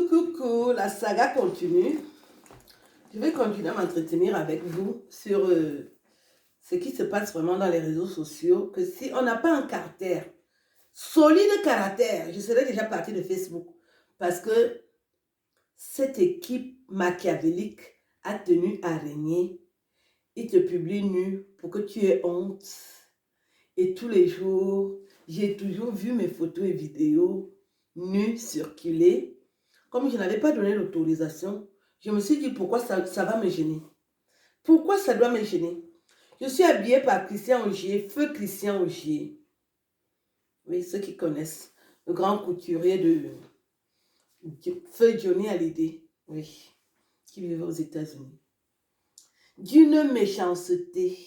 Coucou, la saga continue. Je vais continuer à m'entretenir avec vous sur ce qui se passe vraiment dans les réseaux sociaux, que si on n'a pas un caractère, solide caractère, je serais déjà partie de Facebook, parce que cette équipe machiavélique a tenu à régner. Il te publie nu pour que tu aies honte. Et tous les jours, j'ai toujours vu mes photos et vidéos nues circuler. Comme je n'avais pas donné l'autorisation, je me suis dit pourquoi ça va me gêner. Pourquoi ça doit me gêner? Je suis habillée par Christian Augier, feu Christian Augier. Oui, ceux qui connaissent, le grand couturier de feu Johnny Hallyday, oui, qui vivait aux États-Unis. D'une méchanceté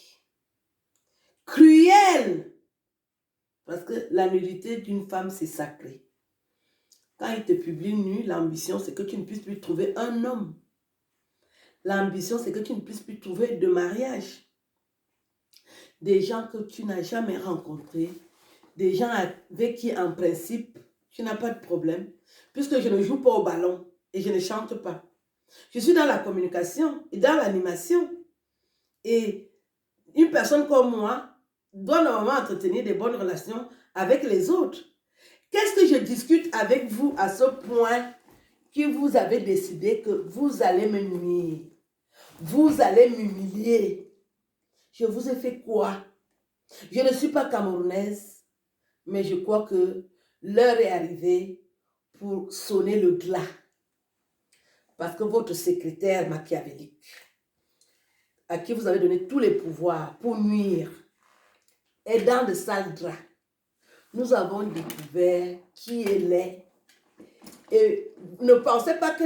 cruelle, parce que la nudité d'une femme, c'est sacré. Quand il te publie nu, l'ambition, c'est que tu ne puisses plus trouver un homme. L'ambition, c'est que tu ne puisses plus trouver de mariage. Des gens que tu n'as jamais rencontrés, des gens avec qui, en principe, tu n'as pas de problème, puisque je ne joue pas au ballon et je ne chante pas. Je suis dans la communication et dans l'animation. Et une personne comme moi doit normalement entretenir des bonnes relations avec les autres. Qu'est-ce que je discute avec vous à ce point que vous avez décidé que vous allez me nuire? Vous allez m'humilier. Je vous ai fait quoi? Je ne suis pas camerounaise, mais je crois que l'heure est arrivée pour sonner le glas. Parce que votre secrétaire machiavélique, à qui vous avez donné tous les pouvoirs pour nuire, est dans de sales draps. Nous avons découvert qui elle est. Et ne pensez pas que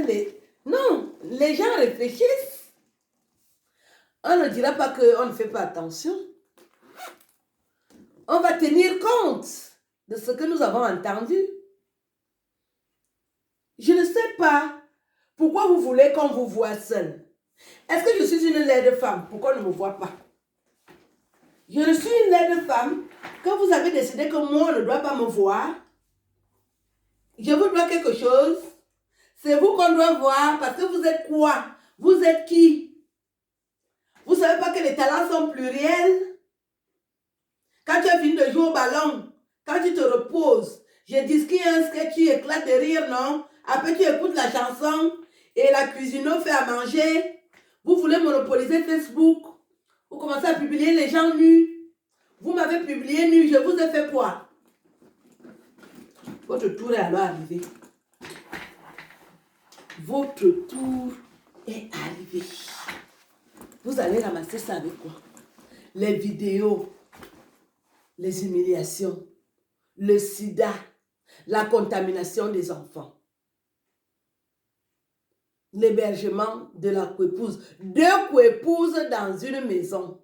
Non, les gens réfléchissent. On ne dira pas qu'on ne fait pas attention. On va tenir compte de ce que nous avons entendu. Je ne sais pas pourquoi vous voulez qu'on vous voie seul. Est-ce que je suis une laide femme? Pourquoi on ne me voit pas? Je ne suis une laide femme que vous avez décidé que moi, on ne doit pas me voir. Je vous dois quelque chose. C'est vous qu'on doit voir parce que vous êtes quoi? Vous êtes qui? Vous ne savez pas que les talents sont pluriels? Quand tu as fini de jouer au ballon, quand tu te reposes, je dis qu'il y a un sketch, tu éclates de rire, non? Après, tu écoutes la chanson et la cuisinière fait à manger. Vous voulez monopoliser Facebook. Vous commencez à publier les gens nus. Vous m'avez publié nu, je vous ai fait quoi? Votre tour est alors arrivé. Votre tour est arrivé. Vous allez ramasser ça avec quoi? Les vidéos, les humiliations, le sida, la contamination des enfants, l'hébergement de la coépouse. 2 coépouses dans une maison.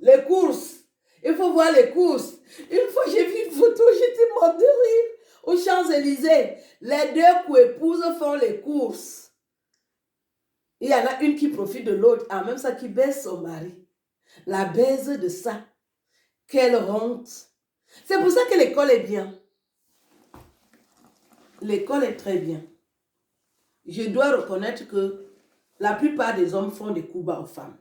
Les courses. Il faut voir les courses. Une fois, j'ai vu une photo, j'étais morte de rire. Aux Champs-Élysées, les 2 coépouses font les courses. Il y en a une qui profite de l'autre, en même temps qui baise son mari. La baise de ça. Quelle honte. C'est pour ça que l'école est bien. L'école est très bien. Je dois reconnaître que la plupart des hommes font des coups bas aux femmes.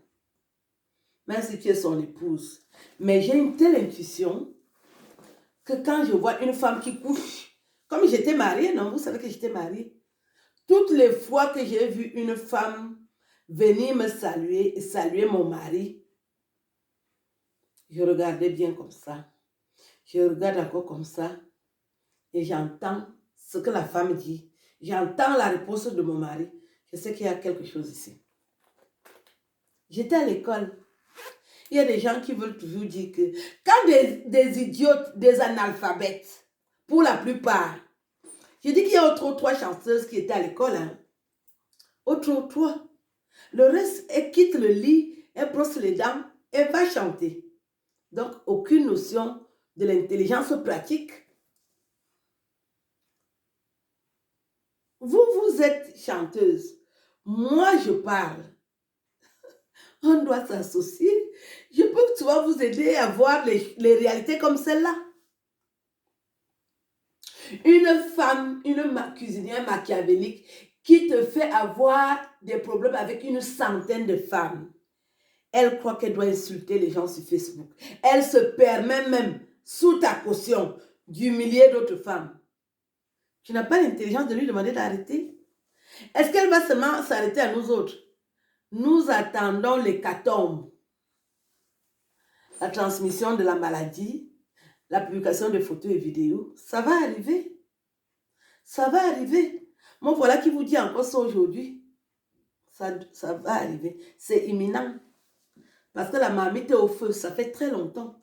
Même si tu es son épouse. Mais j'ai une telle intuition que quand je vois une femme qui couche, comme j'étais mariée, non, vous savez que j'étais mariée, toutes les fois que j'ai vu une femme venir me saluer et saluer mon mari, je regardais bien comme ça. Je regarde encore comme ça et j'entends ce que la femme dit. J'entends la réponse de mon mari. Je sais qu'il y a quelque chose ici. J'étais à l'école. Il y a des gens qui veulent toujours dire que quand des idiotes, des analphabètes, pour la plupart, je dis qu'il y a autre 3 chanteuses qui étaient à l'école. Autre 3. Le reste, elle quitte le lit, elle brosse les dents, elle va chanter. Donc, aucune notion de l'intelligence pratique. Vous, vous êtes chanteuse. Moi, je parle. On doit s'associer. Je peux, tu vois, vous aider à voir les réalités comme celle-là. Une femme, cuisinière machiavélique qui te fait avoir des problèmes avec une centaine de femmes. Elle croit qu'elle doit insulter les gens sur Facebook. Elle se permet même, sous ta caution, d'humilier d'autres femmes. Tu n'as pas l'intelligence de lui demander d'arrêter. Est-ce qu'elle va seulement s'arrêter à nous autres? Nous attendons l'hécatombe. La transmission de la maladie, la publication de photos et vidéos, ça va arriver. Ça va arriver. Moi, voilà qui vous dit encore ça aujourd'hui. Ça va arriver. C'est imminent. Parce que la marmite est au feu. Ça fait très longtemps.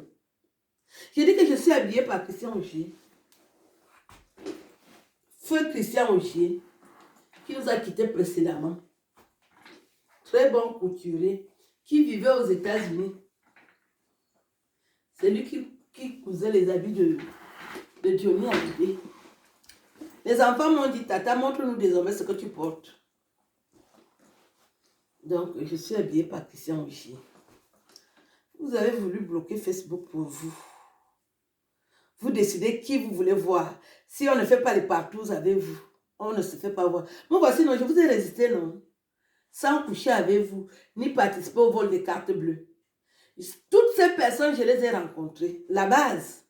J'ai dit que je suis habillée par Christian Augier. Feu Christian Augier, qui nous a quittés précédemment. Très bon couturier, qui vivait aux États-Unis. C'est lui qui cousait les habits de Johnny Hallyday. Les enfants m'ont dit, Tata, montre-nous désormais ce que tu portes. Donc, je suis habillée par Christian Augier. Vous avez voulu bloquer Facebook pour vous. Vous décidez qui vous voulez voir. Si on ne fait pas les partous avec vous, on ne se fait pas voir. Moi, voici, non, je vous ai résisté, non. Sans coucher avec vous, ni participer au vol des cartes bleues. Toutes ces personnes, je les ai rencontrées. La base.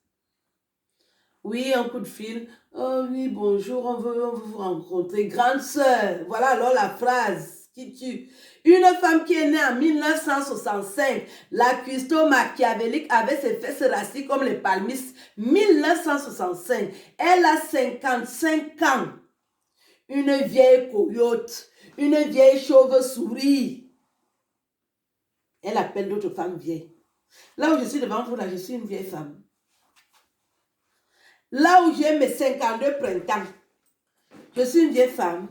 Oui, un coup de fil. Oh oui, bonjour, on veut vous rencontrer. Grande sœur. Voilà alors la phrase qui tue. Une femme qui est née en 1965, la cuistot machiavélique avait ses fesses racistes comme les palmistes. 1965. Elle a 55 ans. Une vieille coyote. Une vieille chauve-souris. Elle appelle d'autres femmes vieilles. Là où je suis devant vous, là, je suis une vieille femme. Là où j'ai mes 52 printemps, je suis une vieille femme.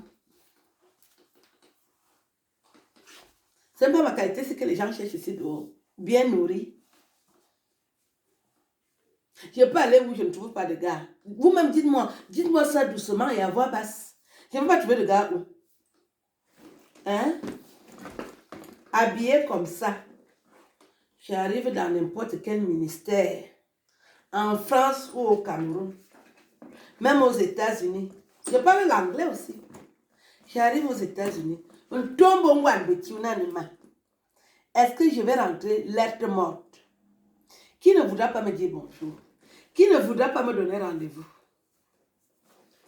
C'est pas ma qualité, c'est que les gens cherchent ici dehors. Bien nourris. Je peux aller où je ne trouve pas de gars. Vous-même, dites-moi ça doucement et à voix basse. Je ne peux pas trouver de gars où. Hein? Habillé comme ça. J'arrive dans n'importe quel ministère. En France ou au Cameroun. Même aux États-Unis. Je parle l'anglais aussi. J'arrive aux États-Unis. Est-ce que je vais rentrer lettre morte? Qui ne voudra pas me dire bonjour? Qui ne voudra pas me donner rendez-vous?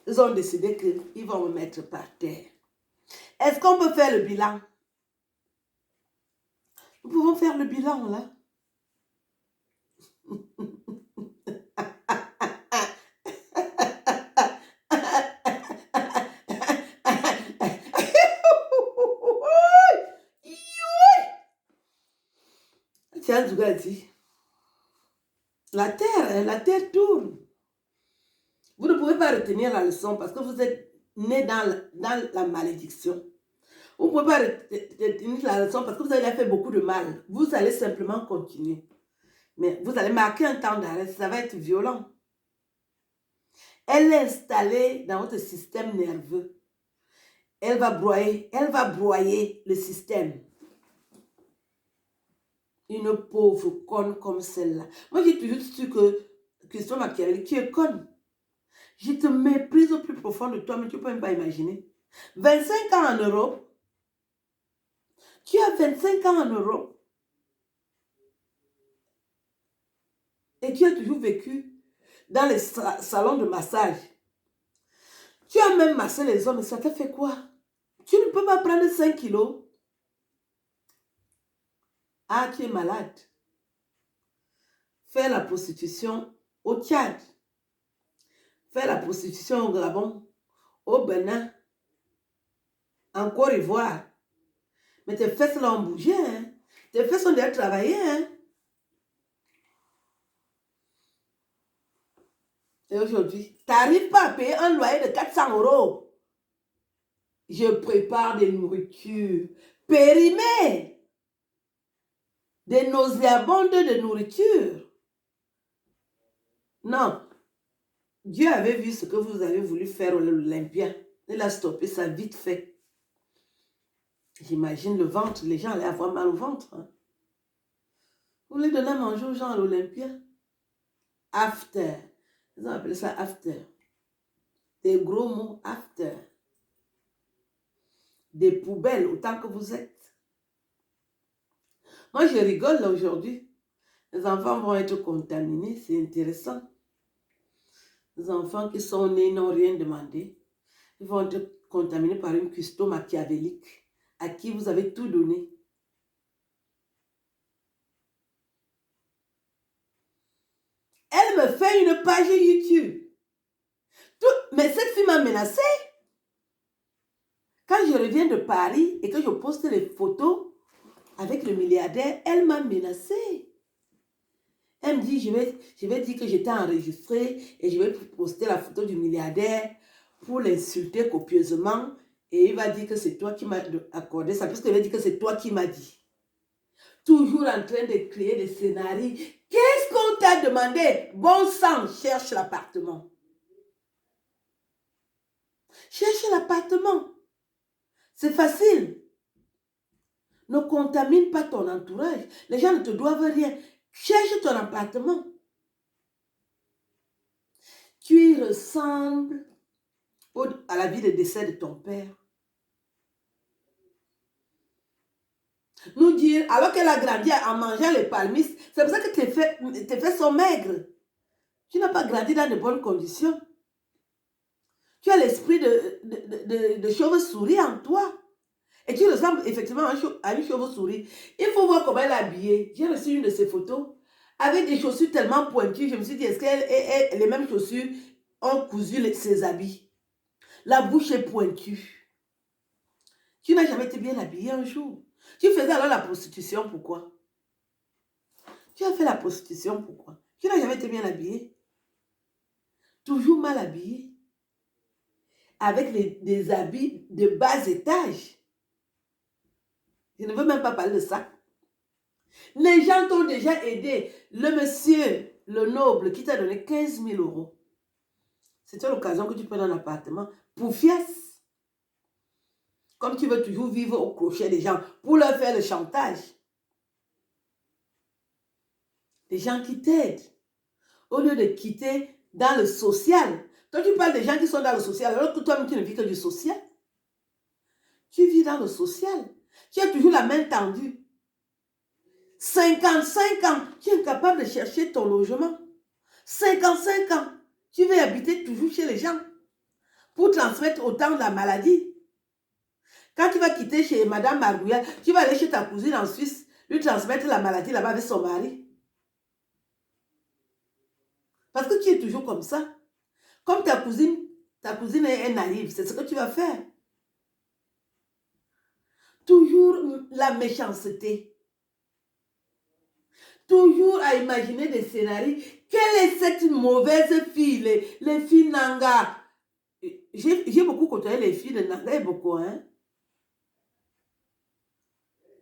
Ils ont décidé qu'ils vont me mettre par terre. Est-ce qu'on peut faire le bilan? Nous pouvons faire le bilan, là. Tiens, tu as dit. La terre tourne. Vous ne pouvez pas retenir la leçon parce que vous êtes né dans la malédiction. Vous ne pouvez pas retenir la leçon parce que vous avez fait beaucoup de mal. Vous allez simplement continuer. Mais vous allez marquer un temps d'arrêt. Ça va être violent. Elle est installée dans votre système nerveux. Elle va broyer le système. Une pauvre conne comme celle-là. Moi, j'ai toujours su que Christian Machiavelli, tu es conne. Je te méprise au plus profond de toi, mais tu ne peux même pas imaginer. 25 ans en Europe. Tu as 25 ans en Europe. Et tu as toujours vécu dans les salons de massage. Tu as même massé les hommes, et ça t'a fait quoi? Tu ne peux pas prendre 5 kilos. Ah, tu es malade. Faire la prostitution au Tchad. Faire la prostitution au Gabon, au Bénin, en Côte d'Ivoire. Mais tes fesses là ont bougé, hein? Tes fesses ont déjà travaillé, hein? Et aujourd'hui, tu n'arrives pas à payer un loyer de 400 €. Je prépare des nourritures périmées. Des nauséabondes de nourriture. Non. Dieu avait vu ce que vous avez voulu faire à l'Olympia. Il a stoppé ça vite fait. J'imagine le ventre. Les gens allaient avoir mal au ventre. Hein. Vous voulez donner à manger aux gens à l'Olympia? After. Ils ont appelé ça after. Des gros mots after. Des poubelles autant que vous êtes. Moi, je rigole là aujourd'hui. Les enfants vont être contaminés, c'est intéressant. Les enfants qui sont nés n'ont rien demandé. Ils vont être contaminés par une custo machiavélique à qui vous avez tout donné. Elle me fait une page YouTube. Mais cette fille m'a menacée. Quand je reviens de Paris et que je poste les photos avec le milliardaire, elle m'a menacée. Elle me dit, je vais dire que j'étais enregistrée et je vais poster la photo du milliardaire pour l'insulter copieusement. Et il va dire que c'est toi qui m'as accordé ça, puisqu'il va dire que c'est toi qui m'as dit. Toujours en train de créer des scénarios. Qu'est-ce qu'on t'a demandé? Bon sang, cherche l'appartement. Cherche l'appartement. C'est facile. Ne contamine pas ton entourage. Les gens ne te doivent rien. Cherche ton appartement. Tu y ressembles à la vie de décès de ton père. Nous dire, alors qu'elle a grandi en mangeant les palmistes, c'est pour ça que tes fesses sont maigres. Tu n'as pas grandi dans de bonnes conditions. Tu as l'esprit de chauve-souris en toi. Et tu ressembles effectivement à une chauve-souris. Il faut voir comment elle est habillée. J'ai reçu une de ses photos avec des chaussures tellement pointues. Je me suis dit, est-ce que les mêmes chaussures ont cousu ses habits? La bouche est pointue. Tu n'as jamais été bien habillée un jour. Tu faisais alors la prostitution, pourquoi? Tu as fait la prostitution, pourquoi? Tu n'as jamais été bien habillée. Toujours mal habillée. Avec des habits de bas étage. Je ne veux même pas parler de ça. Les gens t'ont déjà aidé. Le monsieur, le noble, qui t'a donné 15 000 euros. C'était l'occasion que tu prennes un appartement pour fiesse. Comme tu veux toujours vivre au crochet des gens pour leur faire le chantage. Des gens qui t'aident. Au lieu de quitter dans le social. Toi, tu parles des gens qui sont dans le social, alors que toi-même, tu ne vis que du social. Tu vis dans le social. Tu as toujours la main tendue. 55 ans, tu es incapable de chercher ton logement. 55 ans, tu veux habiter toujours chez les gens pour transmettre autant de la maladie. Quand tu vas quitter chez Madame Margouya, tu vas aller chez ta cousine en Suisse, lui transmettre la maladie là-bas avec son mari. Parce que tu es toujours comme ça. Comme ta cousine est naïve, c'est ce que tu vas faire. Toujours la méchanceté. Toujours à imaginer des scénarios. Quelle est cette mauvaise fille, les filles Nanga? J'ai beaucoup côtoyé les filles de Nanga et beaucoup, hein.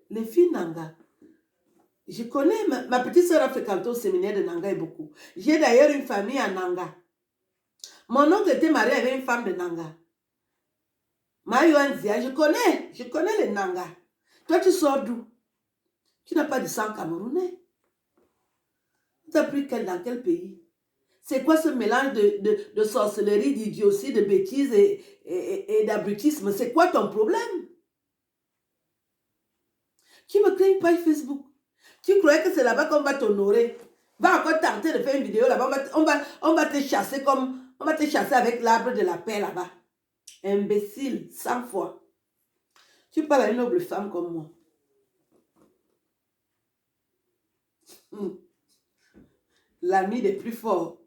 Les filles Nanga. Je connais, ma petite soeur a fréquenté au séminaire de Nanga et beaucoup. J'ai d'ailleurs une famille à Nanga. Mon oncle était marié avec une femme de Nanga. Mayoanzia, je connais les Nanga. Toi, tu sors d'où? Tu n'as pas de sang camerounais. Tu as pris dans quel pays? C'est quoi ce mélange de sorcellerie, d'idiotie, de bêtises et d'abrutisme? C'est quoi ton problème? Tu me crées une page Facebook. Tu croyais que c'est là-bas qu'on va t'honorer. Va encore tenter de faire une vidéo là-bas. On va te chasser comme... On va te chasser avec l'arbre de la paix là-bas. Imbécile, 100 fois. Tu parles à une noble femme comme moi. L'ami des plus forts.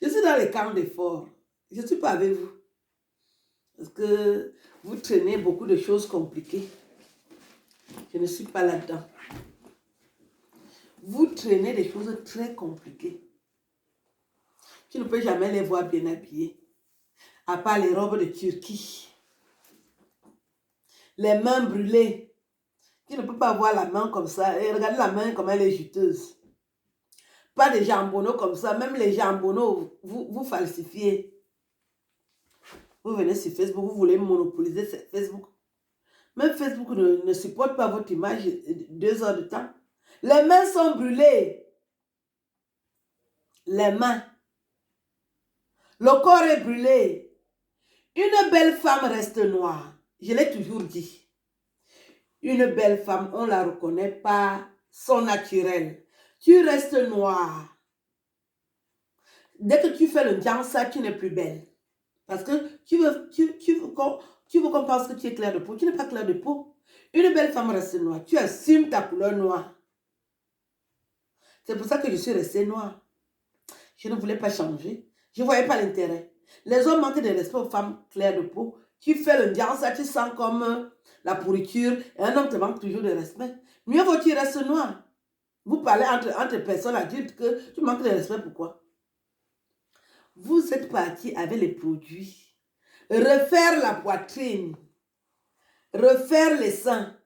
Je suis dans les camps des forts. Je ne suis pas avec vous. Parce que vous traînez beaucoup de choses compliquées. Je ne suis pas là-dedans. Vous traînez des choses très compliquées. Tu ne peux jamais les voir bien habillés. À part les robes de Turquie. Les mains brûlées. Tu ne peux pas voir la main comme ça. Et regardez la main comme elle est juteuse. Pas des jambonneaux comme ça. Même les jambonneaux, vous falsifiez. Vous venez sur Facebook, vous voulez monopoliser Facebook. Même Facebook ne supporte pas votre image 2 heures de temps. Les mains sont brûlées. Les mains. Le corps est brûlé. Une belle femme reste noire. Je l'ai toujours dit. Une belle femme, on ne la reconnaît pas son naturel. Tu restes noire. Dès que tu fais le jansa, tu n'es plus belle. Parce que tu veux qu'on pense que tu es clair de peau. Tu n'es pas clair de peau. Une belle femme reste noire. Tu assumes ta couleur noire. C'est pour ça que je suis restée noire. Je ne voulais pas changer. Je ne voyais pas l'intérêt. Les hommes manquent de respect aux femmes claires de peau. Tu fais le jansa, tu sens comme la pourriture. Et un homme te manque toujours de respect. Mieux vaut qu'il reste noir. Vous parlez entre personnes adultes que tu manques de respect. Pourquoi? Vous êtes parti avec les produits. Refaire la poitrine. Refaire les seins.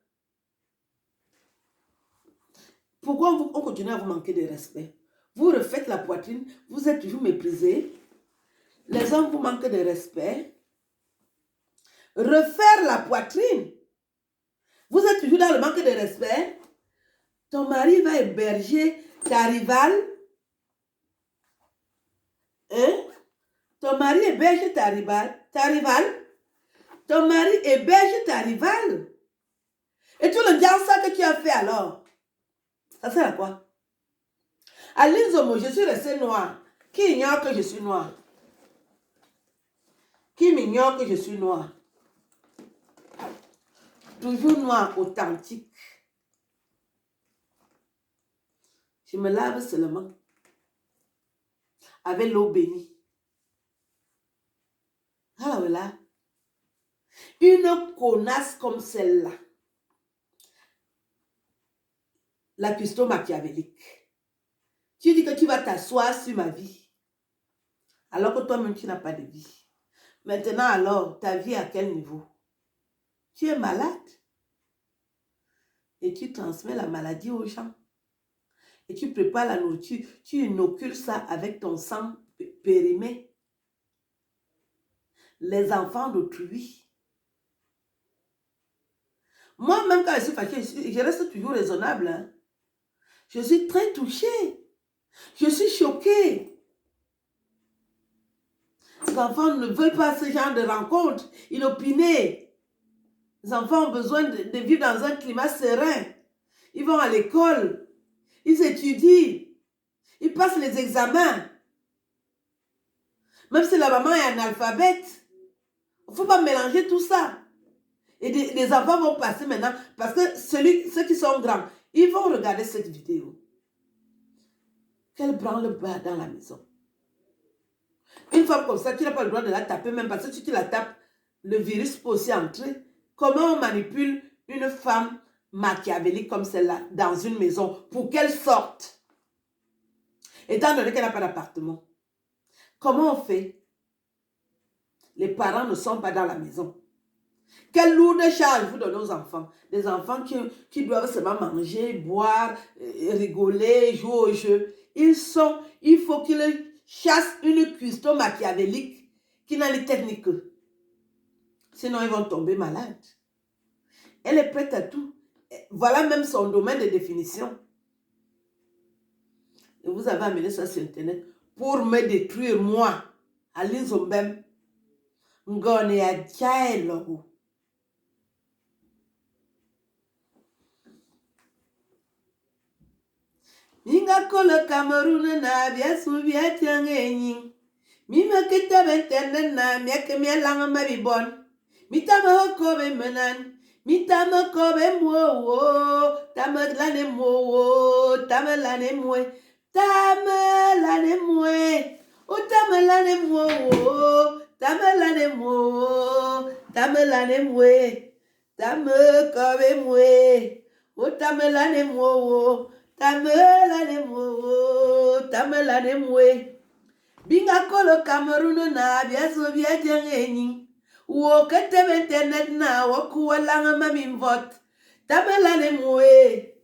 Pourquoi on continue à vous manquer de respect? Vous refaites la poitrine. Vous êtes toujours méprisé. Les hommes vous manquent de respect. Refaire la poitrine. Vous êtes toujours dans le manque de respect. Ton mari va héberger ta rivale. Hein? Ton mari héberge ta rivale. Ton mari héberge ta rivale. Et tout le diable, ça que tu as fait alors. Ça sert à quoi? À l'Inzomo, je suis restée noire. Qui ignore que je suis noire? Qui m'ignore que je suis noire? Toujours noire, authentique. Je me lave seulement avec l'eau bénie. Alors là, une connasse comme celle-là, la cuistot machiavélique, tu dis que tu vas t'asseoir sur ma vie, alors que toi-même tu n'as pas de vie. Maintenant alors, ta vie à quel niveau? Tu es malade et tu transmets la maladie aux gens. Et tu prépares la nourriture, tu inocules ça avec ton sang périmé. Les enfants d'autrui. Moi-même, quand je suis fâchée, je reste toujours raisonnable. Hein. Je suis très touchée. Je suis choquée. Les enfants ne veulent pas ce genre de rencontre inopinée. Les enfants ont besoin de vivre dans un climat serein. Ils vont à l'école. Ils étudient. Ils passent les examens. Même si la maman est analphabète. Il ne faut pas mélanger tout ça. Et les enfants vont passer maintenant. Parce que ceux qui sont grands, ils vont regarder cette vidéo. Quelle branle-bas dans la maison. Une femme comme ça, tu n'as pas le droit de la taper, même parce que si tu la tapes, le virus peut aussi entrer. Comment on manipule une femme machiavélique comme celle-là dans une maison pour qu'elle sorte? Étant donné qu'elle n'a pas d'appartement. Comment on fait? Les parents ne sont pas dans la maison. Quelle lourde charge vous donnez aux enfants? Des enfants qui doivent seulement manger, boire, rigoler, jouer au jeu. Il faut qu'ils chassent une cuistot machiavélique qui n'a les techniques. Sinon, ils vont tomber malades. Elle est prête à tout. Voilà même son domaine de définition. Et vous avez amené ça sur Internet pour me détruire, moi, Aline Zombem. Ngone ya Djaelo. Minga kolo Cameroun na bia subia tiangenyi. Mima kita bentende na miake mielanga mabibon. Mitama hokobe menan. Mitama kobe mwo. Tamelane mwo. Tamelane mwe. Tamelane mwe. O tamelane mwo. Tamelane mwo. Tamelane mwe. Tame kobe mwe. O tamelane mwo. Tamelane mwe. Binga kolo Cameroun na biaso biajengi. Wo kete internet na wakuwa langa mamimvot. Tamelane mwe.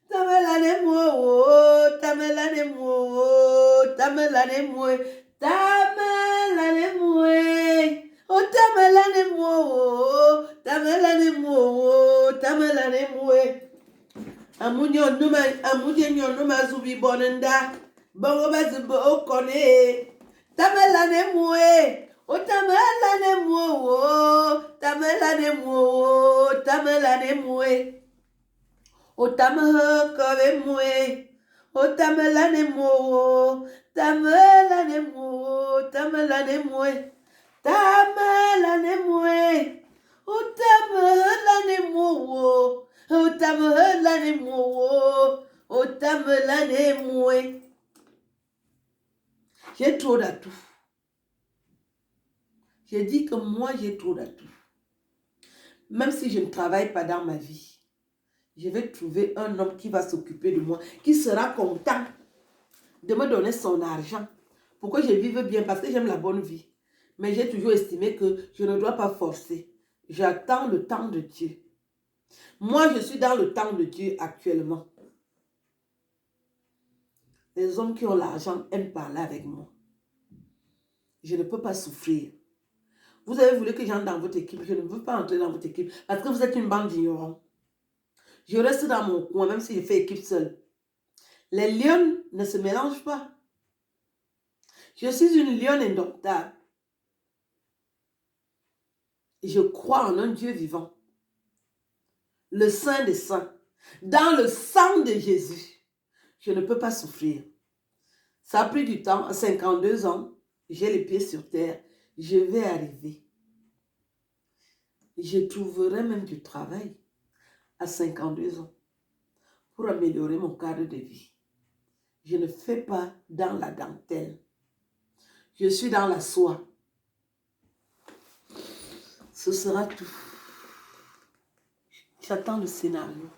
Tamelane mwe. Tamelane mwe. Tamelane mwe. Tamelane mwe. O tamelane mwe. Tamelane mwe. Tamelane mwe. Amunye nyono mazubi bonenda. Bongo bazibo okone. tamelane moué, oh tamelane moué, tamelane moué, tamelane moué, oh tamelane moué, oh tamelane moué, tamelane moué, tamelane moué, tamelane moué, oh tamelane moué, oh tamelane moué, oh tamelane moué. J'ai trop d'atouts. J'ai dit que moi, j'ai trop d'atouts. Même si je ne travaille pas dans ma vie, je vais trouver un homme qui va s'occuper de moi, qui sera content de me donner son argent pour que je vive bien, parce que j'aime la bonne vie. Mais j'ai toujours estimé que je ne dois pas forcer. J'attends le temps de Dieu. Moi, je suis dans le temps de Dieu actuellement. Les hommes qui ont l'argent aiment parler avec moi. Je ne peux pas souffrir. Vous avez voulu que j'entre dans votre équipe. Je ne veux pas entrer dans votre équipe parce que vous êtes une bande d'ignorants. Je reste dans mon coin, même si je fais équipe seule. Les lions ne se mélangent pas. Je suis une lionne indomptable. Je crois en un Dieu vivant. Le Saint des Saints. Dans le sang de Jésus. Je ne peux pas souffrir. Ça a pris du temps. À 52 ans, j'ai les pieds sur terre. Je vais arriver. Je trouverai même du travail à 52 ans pour améliorer mon cadre de vie. Je ne fais pas dans la dentelle. Je suis dans la soie. Ce sera tout. J'attends le scénario.